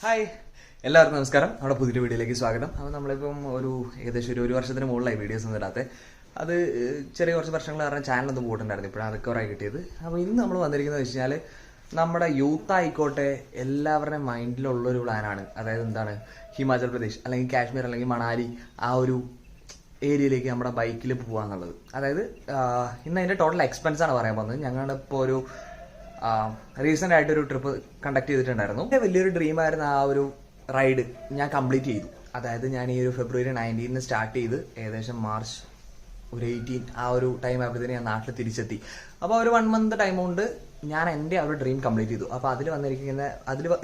Hi എല്ലാവർക്കും നമസ്കാരം. നമ്മുടെ പുതിയൊരു വീഡിയോയിലേക്ക് സ്വാഗതം. അപ്പോൾ നമ്മളിപ്പം ഏകദേശം ഒരു വർഷത്തിന് മുകളിലായി വീഡിയോസ് ഒന്നും ഇടാതെ. അത് ചെറിയ കുറച്ച് വർഷങ്ങൾ കാരണം ചാനലൊന്നും പോയിട്ടുണ്ടായിരുന്നു. ഇപ്പോഴാണ് റിക്കവറായി കിട്ടിയത്. അപ്പോൾ ഇന്ന് നമ്മൾ വന്നിരിക്കുന്നത് വെച്ച് കഴിഞ്ഞാൽ നമ്മുടെ യൂത്ത് ആയിക്കോട്ടെ എല്ലാവരുടെയും മൈൻഡിലുള്ളൊരു പ്ലാനാണ്. അതായത് എന്താണ്, ഹിമാചൽ പ്രദേശ് അല്ലെങ്കിൽ കാശ്മീർ അല്ലെങ്കിൽ മണാലി ആ ഒരു ഏരിയയിലേക്ക് നമ്മുടെ ബൈക്കിൽ പോകാന്നുള്ളത്. അതായത് ഇന്ന് അതിൻ്റെ ടോട്ടൽ എക്സ്പെൻസ് ആണ് പറയാൻ പോകുന്നത്. ഞങ്ങളിപ്പോൾ റീസെന്റ് ആയിട്ട് ഒരു ട്രിപ്പ് കണ്ടക്ട് ചെയ്തിട്ടുണ്ടായിരുന്നു. എൻ്റെ വലിയൊരു ഡ്രീമായിരുന്നു ആ ഒരു റൈഡ് ഞാൻ കംപ്ലീറ്റ് ചെയ്തു. അതായത് ഞാൻ ഈ ഒരു ഫെബ്രുവരി 19 സ്റ്റാർട്ട് ചെയ്ത് ഏകദേശം മാർച്ച് ഒരു 18 ആ ഒരു ടൈം ആയപ്പോഴത്തേന് ഞാൻ നാട്ടിൽ തിരിച്ചെത്തി. അപ്പോൾ ഒരു 1 മന്ത് ടൈം കൊണ്ട് ഞാൻ എൻ്റെ ആ ഒരു ഡ്രീം കംപ്ലീറ്റ് ചെയ്തു. അപ്പോൾ അതിൽ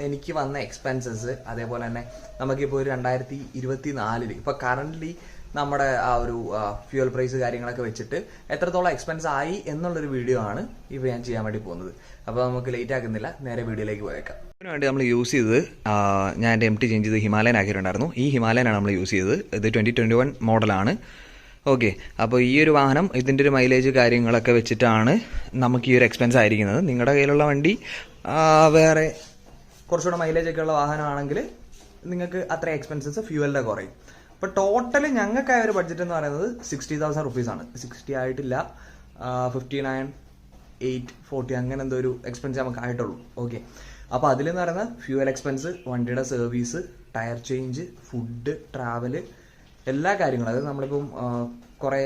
എനിക്ക് വന്ന എക്സ്പെൻസസ്, അതേപോലെ തന്നെ നമുക്കിപ്പോൾ ഒരു 2024 ഇപ്പോൾ കറൻ്റ്ലി നമ്മുടെ ആ ഒരു ഫ്യൂൽ പ്രൈസ് കാര്യങ്ങളൊക്കെ വെച്ചിട്ട് എത്രത്തോളം എക്സ്പെൻസ് ആയി എന്നുള്ളൊരു വീഡിയോ ആണ് ഇപ്പോൾ ഞാൻ ചെയ്യാൻ വേണ്ടി പോകുന്നത്. അപ്പോൾ നമുക്ക് ലേറ്റ് ആക്കുന്നില്ല, നേരെ വീഡിയോയിലേക്ക് പോയേക്കാം. അതിന് വേണ്ടി നമ്മൾ യൂസ് ചെയ്തത്, ഞാൻ എൻ്റെ MT ചേഞ്ച് ചെയ്ത് ഹിമാലയൻ ആക്കിയിട്ടുണ്ടായിരുന്നു. ഈ ഹിമാലയനാണ് നമ്മൾ യൂസ് ചെയ്തത്. ഇത് 2021 മോഡലാണ്. ഓക്കെ, അപ്പോൾ ഈ ഒരു വാഹനം ഇതിൻ്റെ ഒരു മൈലേജ് കാര്യങ്ങളൊക്കെ വെച്ചിട്ടാണ് നമുക്ക് ഈ ഒരു എക്സ്പെൻസ് ആയിരിക്കുന്നത്. നിങ്ങളുടെ കയ്യിലുള്ള വണ്ടി വേറെ കുറച്ചുകൂടെ മൈലേജൊക്കെ ഉള്ള വാഹനമാണെങ്കിൽ നിങ്ങൾക്ക് അത്ര എക്സ്പെൻസസ് ഫ്യൂവലിൻ്റെ കുറയും. അപ്പോൾ ടോട്ടൽ ഞങ്ങൾക്കായ ഒരു ബഡ്ജറ്റ് എന്ന് പറയുന്നത് 60,000 റുപ്പീസാണ്. 60 ആയിട്ടില്ല, 59,840 അങ്ങനെ എന്തോ ഒരു എക്സ്പെൻസ് നമുക്ക് ആയിട്ടുള്ളൂ. ഓക്കെ, അപ്പോൾ അതിലെന്ന് പറയുന്നത് ഫ്യൂവൽ എക്സ്പെൻസ്, വണ്ടിയുടെ service, tyre change, food, travel, എല്ലാ കാര്യങ്ങളും. അതായത് നമ്മളിപ്പം കുറേ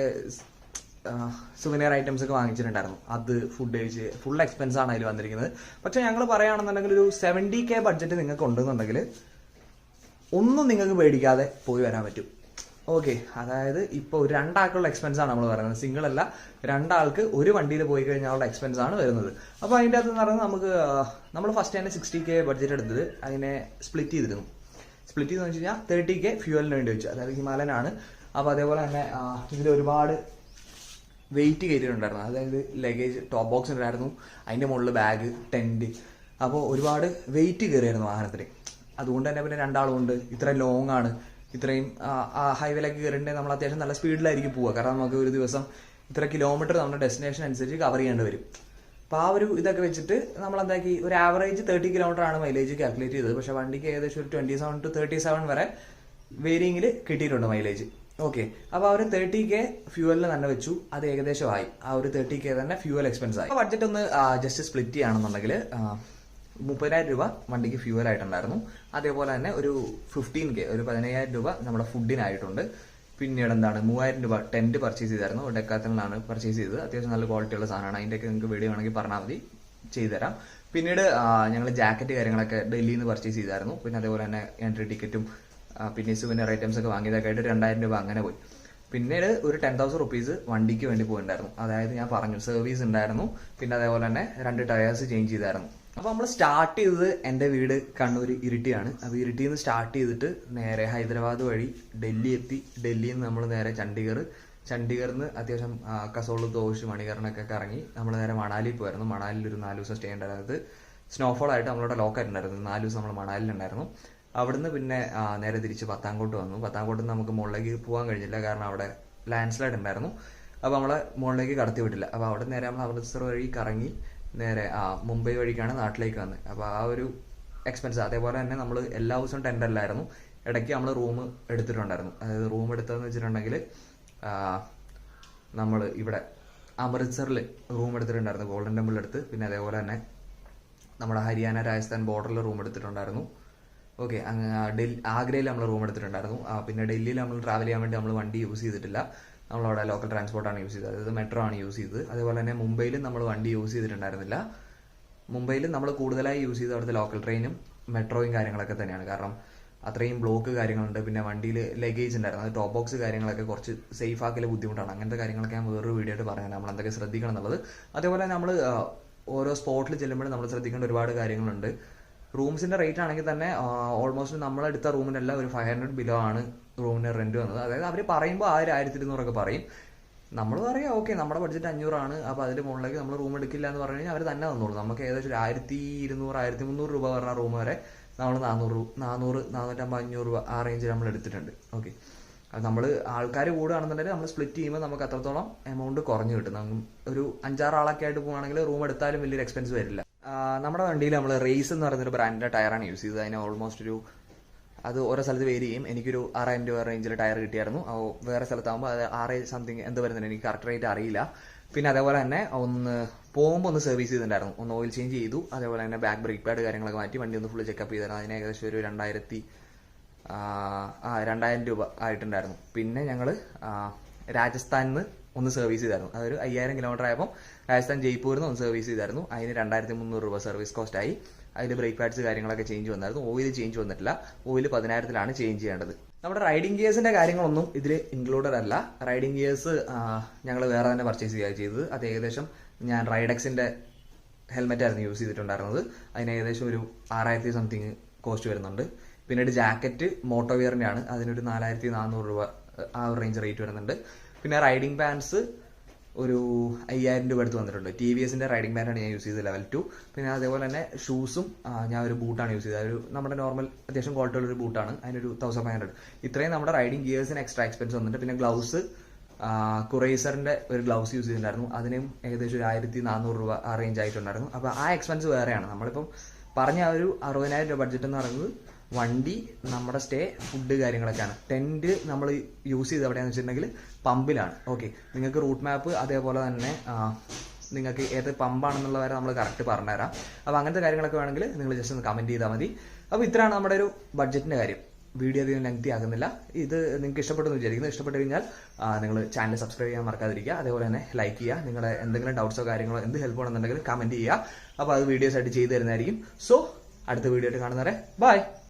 സുവനിയർ ഐറ്റംസ് ഒക്കെ വാങ്ങിച്ചിട്ടുണ്ടായിരുന്നു. അത് ഫുഡ് കഴിച്ച് ഫുൾ എക്സ്പെൻസ് ആണ് അതിൽ വന്നിരിക്കുന്നത്. പക്ഷേ ഞങ്ങൾ പറയുകയാണെന്നുണ്ടെങ്കിൽ ഒരു 70K ബഡ്ജറ്റ് നിങ്ങൾക്ക് ഉണ്ടെന്നുണ്ടെങ്കിൽ ഒന്നും നിങ്ങൾക്ക് പേടിക്കാതെ പോയി വരാൻ പറ്റും. ഓക്കെ, അതായത് ഇപ്പോൾ ഒരു 2 ആൾക്കുള്ള എക്സ്പെൻസ് ആണ് നമ്മൾ പറയുന്നത്. സിംഗിൾ അല്ല, 2 ആൾക്ക് ഒരു വണ്ടിയിൽ പോയി കഴിഞ്ഞാലുള്ള എക്സ്പെൻസ് ആണ് വരുന്നത്. അപ്പോൾ അതിൻ്റെ അകത്ത് എന്ന് പറയുന്നത് നമ്മൾ ഫസ്റ്റ് തന്നെ 60K ബഡ്ജറ്റ് എടുത്തത് അതിനെ സ്പ്ലിറ്റ് ചെയ്തിരുന്നു. സ്പ്ലിറ്റ് ചെയ്തെന്ന് വെച്ച് കഴിഞ്ഞാൽ 30K ഫ്യൂവലിന് വേണ്ടി വെച്ചു. അതായത് ഹിമാലയനാണ്. അപ്പോൾ അതേപോലെ തന്നെ ഇതിൽ ഒരുപാട് വെയിറ്റ് കയറ്റിയിട്ടുണ്ടായിരുന്നു. അതായത് ലഗേജ്, ടോപ്പ് ബോക്സ് ഉണ്ടായിരുന്നു, അതിൻ്റെ മുകളിൽ ബാഗ്, ടെൻറ്റ്. അപ്പോൾ ഒരുപാട് വെയിറ്റ് കയറിയായിരുന്നു വാഹനത്തിന്. അതുകൊണ്ട് തന്നെ പിന്നെ 2 ആളുകൊണ്ട് ഇത്രയും ലോങ് ആണ്, ഇത്രയും ഹൈവേയിലേക്ക് കയറിയിട്ട് നമ്മൾ അത്യാവശ്യം നല്ല സ്പീഡിലായിരിക്കും പോവുക. കാരണം നമുക്ക് ഒരു ദിവസം ഇത്ര കിലോമീറ്റർ നമ്മുടെ ഡെസ്റ്റിനേഷൻ അനുസരിച്ച് കവർ ചെയ്യേണ്ടി വരും. അപ്പോൾ ആ ഒരു ഇതൊക്കെ വെച്ചിട്ട് നമ്മൾ എന്താക്കി, ഒരു ആവറേജ് 30 കിലോമീറ്റർ ആണ് മൈലേജ് കാൽക്കുലേറ്റ് ചെയ്തത്. പക്ഷേ വണ്ടിക്ക് ഏകദേശം ഒരു 27 to 37 വരെ വേരിയങ്ങിൽ കിട്ടിയിട്ടുണ്ട് മൈലേജ്. ഓക്കെ, അപ്പോൾ ആ ഒരു 30K ഫ്യൂവലിന് തന്നെ വെച്ചു. അത് ഏകദേശമായി ആ ഒരു 30K തന്നെ ഫ്യൂവൽ എക്സ്പെൻസ് ആയി. ബഡ്ജറ്റ് ഒന്ന് ജസ്റ്റ് സ്പ്ലിറ്റ് ചെയ്യുകയാണെന്നുണ്ടെങ്കിൽ 30,000 രൂപ വണ്ടിക്ക് ഫ്യൂവൽ ആയിട്ടുണ്ടായിരുന്നു. അതേപോലെ തന്നെ ഒരു 15K, ഒരു 15,000 രൂപ നമ്മുടെ ഫുഡിനായിട്ടുണ്ട്. പിന്നീട് എന്താണ്, 3,000 രൂപ ടെൻറ്റ് പർച്ചേസ് ചെയ്തായിരുന്നു. ഡെക്കാത്തലിനാണ് പർച്ചേസ് ചെയ്തത്. അത്യാവശ്യം നല്ല ക്വാളിറ്റിയുള്ള സാധനമാണ്. അതിൻ്റെയൊക്കെ നിങ്ങൾക്ക് വീഡിയോ വേണമെങ്കിൽ പറഞ്ഞാൽ മതി, ചെയ്തുതരാം. പിന്നീട് ഞങ്ങൾ ജാക്കറ്റ് കാര്യങ്ങളൊക്കെ ഡൽഹിയിൽ നിന്ന് പർച്ചേസ് ചെയ്തായിരുന്നു. പിന്നെ അതേപോലെ തന്നെ എൻട്രി ടിക്കറ്റും പിന്നെ സുവനിയർ ഐറ്റംസ് ഒക്കെ വാങ്ങിയതൊക്കെ ആയിട്ട് 2,000 രൂപ അങ്ങനെ പോയി. പിന്നീട് ഒരു 10,000 റുപ്പീസ് വണ്ടിക്ക് വേണ്ടി പോയിട്ടുണ്ടായിരുന്നു. അതായത് ഞാൻ പറഞ്ഞു സർവീസ് ഉണ്ടായിരുന്നു. പിന്നെ അതേപോലെ തന്നെ 2 ടയേഴ്സ് ചേഞ്ച് ചെയ്തായിരുന്നു. അപ്പോൾ നമ്മൾ സ്റ്റാർട്ട് ചെയ്തത്, എൻ്റെ വീട് കണ്ണൂർ ഇരിട്ടിയാണ്. അപ്പോൾ ഇരിട്ടിയിൽ നിന്ന് സ്റ്റാർട്ട് ചെയ്തിട്ട് നേരെ ഹൈദരാബാദ് വഴി ഡൽഹി എത്തി. ഡൽഹിയിൽ നിന്ന് നമ്മൾ നേരെ ചണ്ഡീഗറിൽ നിന്ന് അത്യാവശ്യം കസോള്, ദോഷ്, മണികർണൊക്കെ കറങ്ങി നമ്മൾ നേരെ മണാലി പോയിരുന്നു. മണാലിയിൽ ഒരു 4 ദിവസം സ്റ്റേ ഉണ്ടായിരുന്നത്. സ്നോഫോൾ ആയിട്ട് നമ്മളോട് ലോക്കായിട്ടുണ്ടായിരുന്നു. 4 ദിവസം നമ്മൾ മണാലിലുണ്ടായിരുന്നു. അവിടുന്ന് പിന്നെ നേരെ തിരിച്ച് പത്താംകോട്ട് വന്നു. പത്താംകോട്ട് നിന്ന് നമുക്ക് മുകളിലേക്ക് പോകാൻ കഴിഞ്ഞില്ല, കാരണം അവിടെ ലാൻഡ് സ്ലൈഡ് ഉണ്ടായിരുന്നു. അപ്പോൾ നമ്മളെ മുകളിലേക്ക് കടത്തി വിട്ടില്ല. അപ്പോൾ അവിടെ നേരെ നമ്മൾ അമൃത്സർ വഴി കറങ്ങി നേരെ മുംബൈ വഴിക്കാണ് നാട്ടിലേക്ക് വന്നത്. അപ്പോൾ ആ ഒരു എക്സ്പെൻസ്. അതേപോലെ തന്നെ നമ്മൾ എല്ലാ ദിവസവും ടെൻ്റ് അല്ലായിരുന്നു, ഇടയ്ക്ക് നമ്മൾ റൂം എടുത്തിട്ടുണ്ടായിരുന്നു. അതായത് റൂം എടുത്തതെന്ന് വെച്ചിട്ടുണ്ടെങ്കിൽ നമ്മൾ ഇവിടെ അമൃത്സറിൽ റൂം എടുത്തിട്ടുണ്ടായിരുന്നു, ഗോൾഡൻ ടെമ്പിൾ എടുത്ത്. പിന്നെ അതേപോലെ തന്നെ നമ്മുടെ ഹരിയാന, രാജസ്ഥാൻ ബോർഡറിൽ റൂം എടുത്തിട്ടുണ്ടായിരുന്നു. ഓക്കെ, ആഗ്രയിൽ നമ്മൾ റൂം എടുത്തിട്ടുണ്ടായിരുന്നു. പിന്നെ ഡൽഹിയിൽ നമ്മൾ ട്രാവൽ ചെയ്യാൻ വേണ്ടി നമ്മൾ വണ്ടി യൂസ് ചെയ്തിട്ടില്ല. നമ്മളവിടെ ലോക്കൽ ട്രാൻസ്പോർട്ടാണ് യൂസ് ചെയ്തത്, അതായത് മെട്രോ ആണ് യൂസ് ചെയ്തത്. അതേപോലെ തന്നെ മുംബൈയിൽ നമ്മൾ വണ്ടി യൂസ് ചെയ്തിട്ടുണ്ടായിരുന്നില്ല. മുംബൈയിൽ നമ്മൾ കൂടുതലായി യൂസ് ചെയ്ത് അവിടുത്തെ ലോക്കൽ ട്രെയിനും മെട്രോയും കാര്യങ്ങളൊക്കെ തന്നെയാണ്. കാരണം അത്രയും ബ്ലോക്ക് കാര്യങ്ങളുണ്ട്. പിന്നെ വണ്ടിയിൽ ലഗേജ് ഉണ്ടായിരുന്നു, അത് ടോപ്പ് ബോക്സ് കാര്യങ്ങളൊക്കെ കുറച്ച് സേഫ് ആക്കൽ ബുദ്ധിമുട്ടാണ്. അങ്ങനത്തെ കാര്യങ്ങളൊക്കെ ഞാൻ വേറൊരു വീഡിയോ ആയിട്ട് പറയാം, നമ്മൾ എന്തൊക്കെ ശ്രദ്ധിക്കണം എന്നുള്ളത്. അതേപോലെ നമ്മൾ ഓരോ സ്പോട്ടിൽ ചെല്ലുമ്പോഴും നമ്മൾ ശ്രദ്ധിക്കേണ്ട ഒരുപാട് കാര്യങ്ങളുണ്ട്. റൂംസിൻ്റെ റേറ്റ് ആണെങ്കിൽ തന്നെ ഓൾമോസ്റ്റ് നമ്മളെടുത്ത റൂമിനെല്ലാം ഒരു 500 ബിലോ ആണ് റൂമിന് റെന്റ് വന്നത്. അതായത് അവർ പറയുമ്പോൾ 1,200 പറയും. നമ്മൾ പറയാം ഓക്കെ നമ്മുടെ ബഡ്ജറ്റ് 500 ആണ്, അപ്പോൾ അതിൽ മുകളിലേക്ക് നമ്മൾ റൂം എടുക്കില്ല എന്ന് പറഞ്ഞു കഴിഞ്ഞാൽ അവർ തന്നെ തന്നോളൂ. നമുക്ക് ഏകദേശം ഒരു 1,200, 1,300 രൂപ പറഞ്ഞ റൂം വരെ നമ്മൾ 400, 450, 500 രൂപ ആ റേഞ്ചിൽ നമ്മൾ എടുത്തിട്ടുണ്ട്. ഓക്കെ, അത് നമ്മൾ ആൾക്കാർ കൂടുകയാണെന്നുണ്ടെങ്കിൽ നമ്മൾ സ്പ്ലിറ്റ് ചെയ്യുമ്പോൾ നമുക്ക് അത്രത്തോളം എമൗണ്ട് കുറഞ്ഞു കിട്ടും. ഒരു 5-6 ആളൊക്കെ ആയിട്ട് പോകുകയാണെങ്കിൽ റൂം എടുത്താലും വലിയൊരു എക്സ്പെൻസ് വരില്ല. നമ്മുടെ വണ്ടിയിൽ നമ്മൾ റേസ് എന്ന് പറയുന്നൊരു ബ്രാൻഡിന്റെ ടയറാണ് യൂസ് ചെയ്തത്. അതിന് ഓൾമോസ്റ്റ് അത് ഓരോ സ്ഥലത്ത് വേരി ചെയ്യും. എനിക്കൊരു 6000 രൂപ റേഞ്ചിൽ ടയർ കിട്ടിയായിരുന്നു. വേറെ സ്ഥലത്താകുമ്പോൾ അത് 6 സംതിങ് എന്ത് വരുന്നുണ്ട്, എനിക്ക് കറക്റ്റ് റേറ്റ് അറിയില്ല. പിന്നെ അതേപോലെ തന്നെ പോകുമ്പോൾ ഒന്ന് സർവീസ് ചെയ്തിട്ടുണ്ടായിരുന്നു, ഒന്ന് ഓയിൽ ചേഞ്ച് ചെയ്തു. അതേപോലെ തന്നെ ബാക്ക് ബ്രേക്ക് പാഡ് കാര്യങ്ങളൊക്കെ മാറ്റി വണ്ടി ഒന്ന് ഫുള്ള് ചെക്കപ്പ് ചെയ്തായിരുന്നു. അതിന് ഏകദേശം ഒരു 2000 രൂപ ആയിട്ടുണ്ടായിരുന്നു. പിന്നെ ഞങ്ങൾ രാജസ്ഥാനിൽ നിന്ന് ഒന്ന് സർവീസ് ചെയ്തായിരുന്നു. അതൊരു 5000 കിലോമീറ്റർ ആയപ്പോൾ രാജസ്ഥാൻ ജയ്പൂരിൽ നിന്ന് ഒന്ന് സർവീസ് ചെയ്തായിരുന്നു. അതിന് 2300 രൂപ സർവീസ് കോസ്റ്റ് ആയി. അതിൽ ബ്രേക്ക് പാഡ്സ് കാര്യങ്ങളൊക്കെ ചേഞ്ച് വന്നായിരുന്നു. ഓയിൽ ചേഞ്ച് വന്നിട്ടില്ല. ഓയിൽ 10,000 ചേഞ്ച് ചെയ്യേണ്ടത്. നമ്മുടെ റൈഡിംഗ് ഗിയേഴ്സിന്റെ കാര്യങ്ങളൊന്നും ഇതിൽ ഇൻക്ലൂഡഡ് അല്ല. റൈഡിംഗ് ഗിയേഴ്സ് ഞങ്ങൾ വേറെ തന്നെ പർച്ചേസ് ചെയ്യുകയാണ് ചെയ്തത്. അത് ഏകദേശം ഞാൻ റൈഡക്സിന്റെ ഹെൽമെറ്റ് ആയിരുന്നു യൂസ് ചെയ്തിട്ടുണ്ടായിരുന്നത്. അതിന് ഏകദേശം ഒരു 6000 സംതിങ് കോസ്റ്റ് വരുന്നുണ്ട്. പിന്നീട് ജാക്കറ്റ് മോട്ടോവിയറിന്റെ ആണ്, അതിനൊരു 4400 രൂപ ആ ഒരു റേഞ്ച് റേറ്റ് വരുന്നുണ്ട്. പിന്നെ റൈഡിംഗ് പാൻസ് ഒരു 5000 രൂപ അടുത്ത് വന്നിട്ടുണ്ട്. TVSന്റെ റൈഡിംഗ് പാൻ്റാണ് ഞാൻ യൂസ് ചെയ്തത് ലെവൽ 2. പിന്നെ അതേപോലെ തന്നെ ഷൂസും ഞാൻ ഒരു ബൂട്ടാണ് യൂസ് ചെയ്തത്. ഒരു നമ്മുടെ നോർമൽ അത്യാവശ്യം ക്വാളിറ്റി ഉള്ള ഒരു ബൂട്ടാണ്. അതിനൊരു 1500. ഇത്രയും നമ്മുടെ റൈഡിംഗ് ഗിയേഴ്സിന് എക്സ്ട്രാ എക്സ്പെൻസ് വന്നിട്ടുണ്ട്. പിന്നെ ഗ്ലൗസ് കുറേസറിന്റെ ഒരു ഗ്ലൗസ് യൂസ് ചെയ്തിട്ടുണ്ടായിരുന്നു. അതിനും ഏകദേശം ഒരു 1400 രൂപ ആ റേഞ്ച് ആയിട്ടുണ്ടായിരുന്നു. അപ്പോൾ ആ എക്സ്പെൻസ് വേറെയാണ്. നമ്മളിപ്പം പറഞ്ഞ ആ ഒരു 60,000 രൂപ ബഡ്ജറ്റ് എന്ന് പറയുന്നത് വണ്ടി, നമ്മുടെ സ്റ്റേ, ഫുഡ് കാര്യങ്ങളൊക്കെയാണ്. ടെന്റ് നമ്മൾ യൂസ് ചെയ്ത് എവിടെയാണെന്ന് വെച്ചിട്ടുണ്ടെങ്കിൽ പമ്പിലാണ്. ഓക്കെ, നിങ്ങൾക്ക് റൂട്ട് മാപ്പ് അതേപോലെ തന്നെ നിങ്ങൾക്ക് ഏത് പമ്പാണെന്നുള്ള വരെ നമ്മൾ കറക്റ്റ് പറഞ്ഞുതരാം. അപ്പോൾ അങ്ങനത്തെ കാര്യങ്ങളൊക്കെ വേണമെങ്കിൽ നിങ്ങൾ ജസ്റ്റ് ഒന്ന് കമന്റ് ചെയ്താൽ മതി. അപ്പോൾ ഇത്രയാണ് നമ്മുടെ ഒരു ബഡ്ജറ്റിന്റെ കാര്യം. വീഡിയോ അധികം ലെങ്തി ആകുന്നില്ല. ഇത് നിങ്ങൾക്ക് ഇഷ്ടപ്പെട്ടെന്ന് വിചാരിക്കുന്നു. ഇഷ്ടപ്പെട്ട് കഴിഞ്ഞാൽ നിങ്ങൾ ചാനൽ സബ്സ്ക്രൈബ് ചെയ്യാൻ മറക്കാതിരിക്കുക. അതേപോലെ തന്നെ ലൈക്ക് ചെയ്യുക. നിങ്ങളുടെ എന്തെങ്കിലും ഡൗട്ട്സോ കാര്യങ്ങളോ എന്ത് ഹെൽപ്പ് വേണമെന്നുണ്ടെങ്കിൽ കമന്റ് ചെയ്യുക. അപ്പോൾ അത് വീഡിയോസ് ആയിട്ട് ചെയ്തു തരുന്നതായിരിക്കും. സോ അടുത്ത വീഡിയോ ആയിട്ട് കാണുന്നവരെ ബൈ.